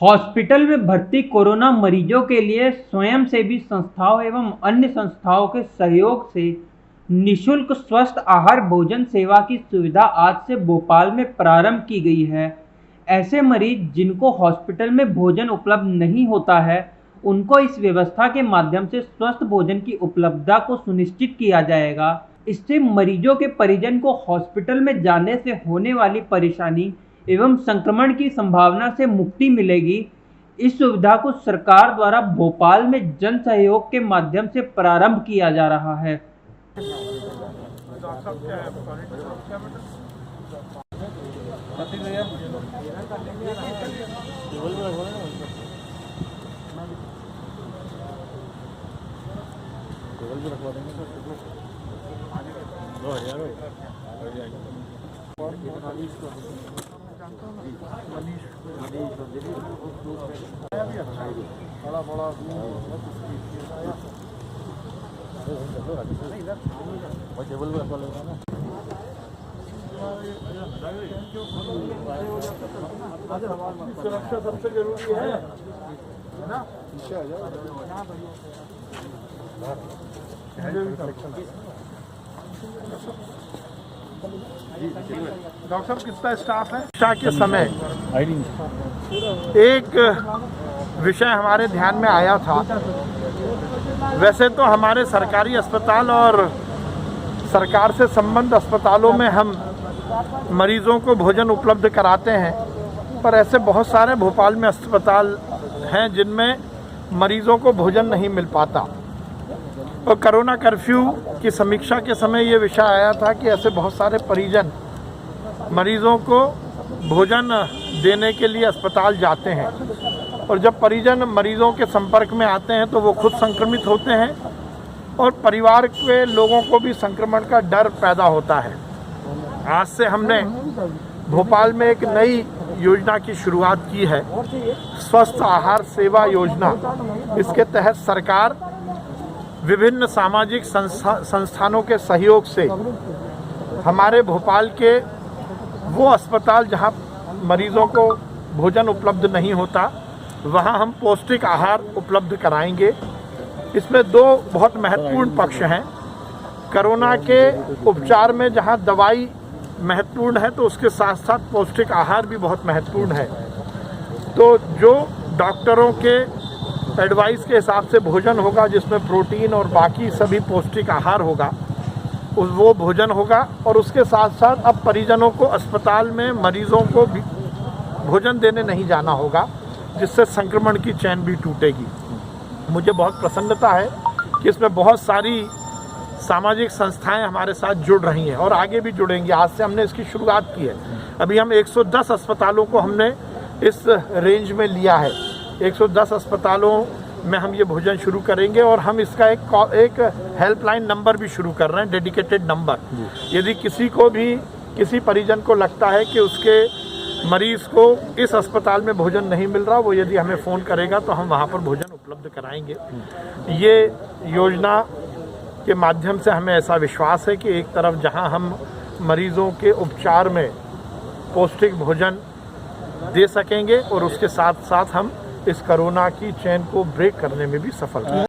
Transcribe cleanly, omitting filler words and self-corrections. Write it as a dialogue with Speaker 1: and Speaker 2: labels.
Speaker 1: Hospital में भर्ती corona मरीजों के लिए स्वयंसेवी संस्थाओं एवं अन्य संस्थाओं के सहयोग से निःशुल्क स्वस्थ आहार भोजन सेवा की सुविधा आज से भोपाल में प्रारंभ की गई है। ऐसे मरीज जिनको हॉस्पिटल में भोजन उपलब्ध नहीं होता है, उनको इस व्यवस्था के माध्यम से स्वस्थ भोजन की उपलब्धता को सुनिश्चित किया जाएगा। इससे मरीजों के परिजन को हॉस्पिटल में जाने से होने वाली परेशानी एवं संक्रमण की संभावना से मुक्ति मिलेगी। इस सुविधा को सरकार द्वारा भोपाल में जन सहयोग के माध्यम से प्रारंभ किया जा रहा है।
Speaker 2: सुरक्षा सबसे जरूरी है ना। डॉक्टर साहब कितना स्टाफ है? शिक्षा के समय एक विषय हमारे ध्यान में आया था। वैसे तो हमारे सरकारी अस्पताल और सरकार से संबद्ध अस्पतालों में हम मरीजों को भोजन उपलब्ध कराते हैं, पर ऐसे बहुत सारे भोपाल में अस्पताल हैं जिनमें मरीजों को भोजन नहीं मिल पाता। और कोरोना कर्फ्यू की समीक्षा के समय ये विषय आया था कि ऐसे बहुत सारे परिजन मरीजों को भोजन देने के लिए अस्पताल जाते हैं, और जब परिजन मरीजों के संपर्क में आते हैं तो वो खुद संक्रमित होते हैं और परिवार के लोगों को भी संक्रमण का डर पैदा होता है। आज से हमने भोपाल में एक नई योजना की शुरुआत की है, स्वस्थ आहार सेवा योजना। इसके तहत सरकार विभिन्न सामाजिक संस्थानों के सहयोग से हमारे भोपाल के वो अस्पताल जहां मरीजों को भोजन उपलब्ध नहीं होता, वहां हम पौष्टिक आहार उपलब्ध कराएंगे। इसमें दो बहुत महत्वपूर्ण पक्ष हैं। कोरोना के उपचार में जहां दवाई महत्वपूर्ण है, तो उसके साथ साथ पौष्टिक आहार भी बहुत महत्वपूर्ण है। तो जो डॉक्टरों के एडवाइस के हिसाब से भोजन होगा, जिसमें प्रोटीन और बाकी सभी पौष्टिक आहार होगा, वो भोजन होगा। और उसके साथ साथ अब परिजनों को अस्पताल में मरीजों को भी भोजन देने नहीं जाना होगा, जिससे संक्रमण की चैन भी टूटेगी। मुझे बहुत प्रसन्नता है कि इसमें बहुत सारी सामाजिक संस्थाएं हमारे साथ जुड़ रही हैं और आगे भी जुड़ेंगी। आज से हमने इसकी शुरुआत की है। अभी हम 110 अस्पतालों को हमने इस रेंज में लिया है। 110 अस्पतालों में हम ये भोजन शुरू करेंगे, और हम इसका एक हेल्पलाइन नंबर भी शुरू कर रहे हैं, डेडिकेटेड नंबर। यदि किसी को भी, किसी परिजन को लगता है कि उसके मरीज को इस अस्पताल में भोजन नहीं मिल रहा, वो यदि हमें फ़ोन करेगा तो हम वहाँ पर भोजन उपलब्ध कराएंगे। ये योजना के माध्यम से हमें ऐसा विश्वास है कि एक तरफ जहां हम मरीजों के उपचार में पौष्टिक भोजन दे सकेंगे, और उसके साथ साथ हम इस कोरोना की चेन को ब्रेक करने में भी सफल होंगे।